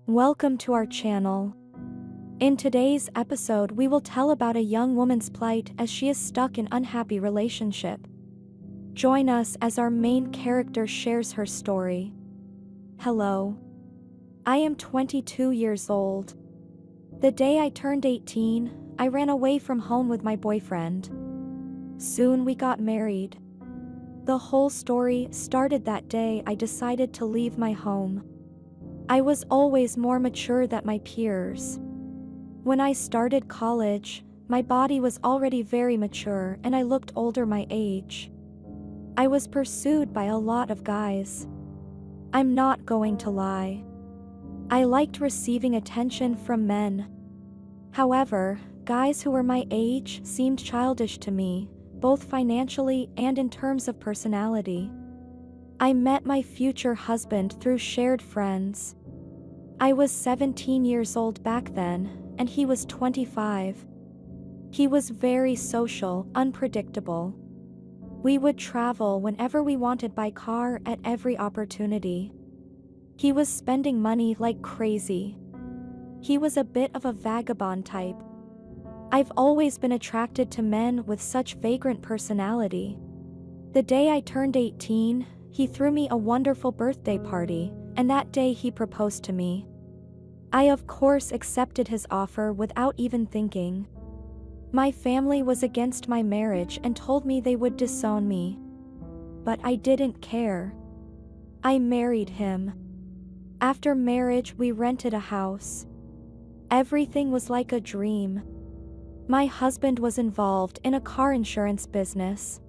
Welcome to our channel. In today's episode, we will tell about a young woman's plight as she is stuck in unhappy relationship. Join us as our main character shares her story. Hello. I am 22 years old. The day I turned 18, I ran away from home with my boyfriend. Soon we got married. The whole story started that day I decided to leave my home. I was always more mature than my peers. When I started college, my body was already very mature and I looked older my age. I was pursued by a lot of guys. I'm not going to lie. I liked receiving attention from men. However, guys who were my age seemed childish to me, both financially and in terms of personality. I met my future husband through shared friends. I was 17 years old back then, and he was 25. He was very social, unpredictable. We would travel whenever we wanted by car at every opportunity. He was spending money like crazy. He was a bit of a vagabond type. I've always been attracted to men with such vagrant personality. The day I turned 18, he threw me a wonderful birthday party, and that day he proposed to me. I of course accepted his offer without even thinking. My family was against my marriage and told me they would disown me. But I didn't care. I married him. After marriage, we rented a house. Everything was like a dream. My husband was involved in a car insurance business.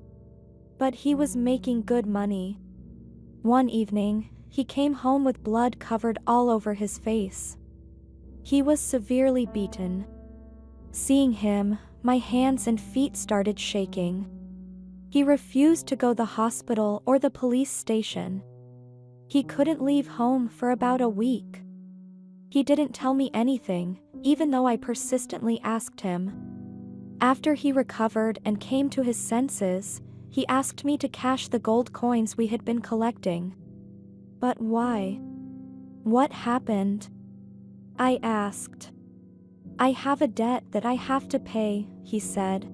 But he was making good money. One evening, he came home with blood covered all over his face. He was severely beaten. Seeing him, my hands and feet started shaking. He refused to go to the hospital or the police station. He couldn't leave home for about a week. He didn't tell me anything, even though I persistently asked him. After he recovered and came to his senses, he asked me to cash the gold coins we had been collecting. But why? What happened? I asked. I have a debt that I have to pay, he said.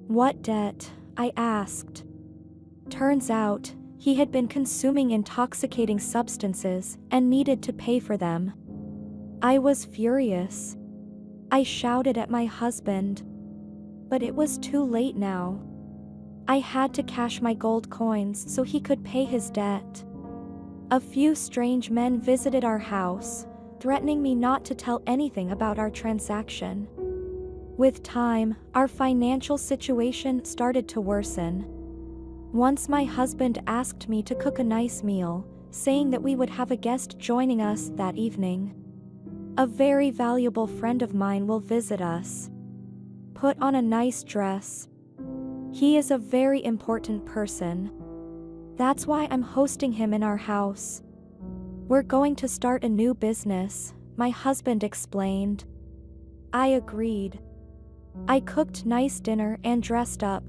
What debt? I asked. Turns out, he had been consuming intoxicating substances and needed to pay for them. I was furious. I shouted at my husband. But it was too late now. I had to cash my gold coins so he could pay his debt. A few strange men visited our house, threatening me not to tell anything about our transaction. With time, our financial situation started to worsen. Once my husband asked me to cook a nice meal, saying that we would have a guest joining us that evening. A very valuable friend of mine will visit us. Put on a nice dress. He is a very important person. That's why I'm hosting him in our house. We're going to start a new business, my husband explained. I agreed. I cooked nice dinner and dressed up.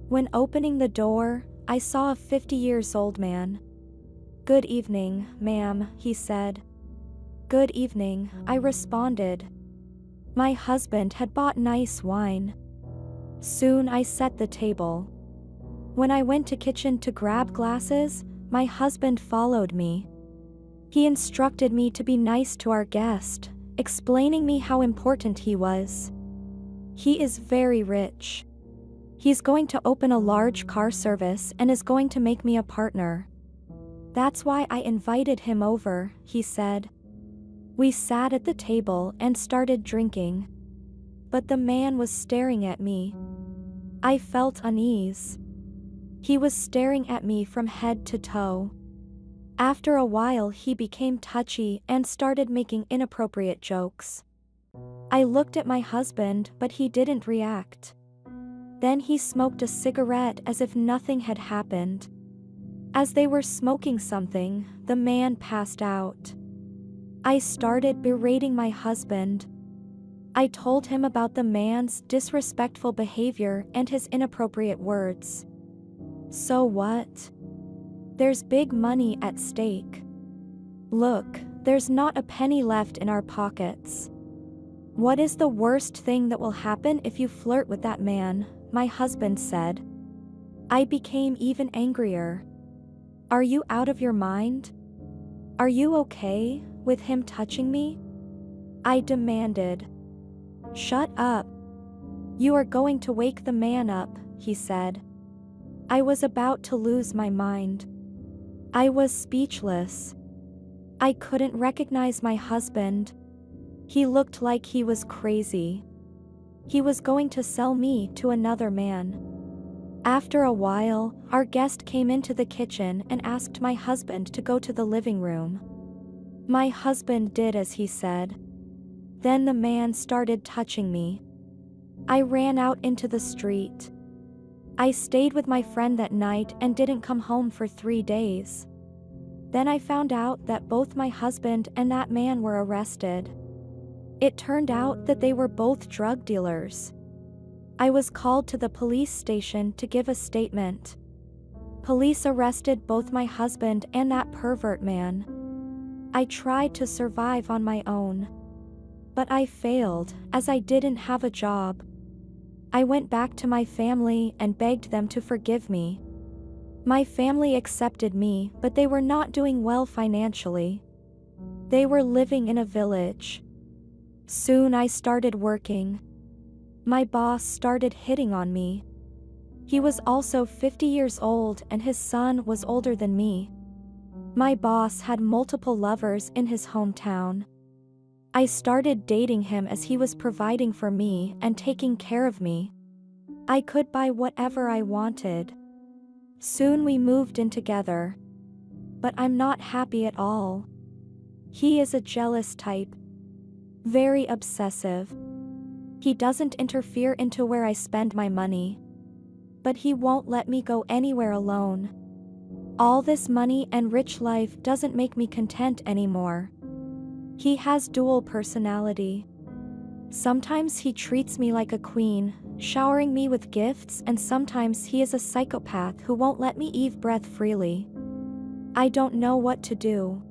When opening the door, I saw a 50-year-old man. Good evening, ma'am, he said. Good evening, I responded. My husband had bought nice wine. Soon I set the table. When I went to kitchen to grab glasses, my husband followed me. He instructed me to be nice to our guest, explaining me how important he was. He is very rich. He's going to open a large car service and is going to make me a partner. That's why I invited him over, he said. We sat at the table and started drinking. But the man was staring at me. I felt unease. He was staring at me from head to toe. After a while he became touchy and started making inappropriate jokes. I looked at my husband but he didn't react. Then he smoked a cigarette as if nothing had happened. As they were smoking something, the man passed out. I started berating my husband. I told him about the man's disrespectful behavior and his inappropriate words. So what? There's big money at stake. Look, There's not a penny left in our pockets. What is the worst thing that will happen if you flirt with that man? My husband said. I became even angrier. Are you out of your mind? Are you okay with him touching me? I demanded. Shut up. You are going to wake the man up, he said. I was about to lose my mind. I was speechless. I couldn't recognize my husband. He looked like he was crazy. He was going to sell me to another man. After a while, our guest came into the kitchen and asked my husband to go to the living room. My husband did as he said. Then the man started touching me. I ran out into the street. I stayed with my friend that night and didn't come home for 3 days. Then I found out that both my husband and that man were arrested. It turned out that they were both drug dealers. I was called to the police station to give a statement. Police arrested both my husband and that pervert man. I tried to survive on my own. But I failed, as I didn't have a job. I went back to my family and begged them to forgive me. My family accepted me, but they were not doing well financially. They were living in a village. Soon I started working. My boss started hitting on me. He was also 50 years old and his son was older than me. My boss had multiple lovers in his hometown. I started dating him as he was providing for me and taking care of me. I could buy whatever I wanted. Soon we moved in together. But I'm not happy at all. He is a jealous type. Very obsessive. He doesn't interfere into where I spend my money. But he won't let me go anywhere alone. All this money and rich life doesn't make me content anymore. He has dual personality. Sometimes he treats me like a queen, showering me with gifts, and sometimes he is a psychopath who won't let me breathe freely. I don't know what to do.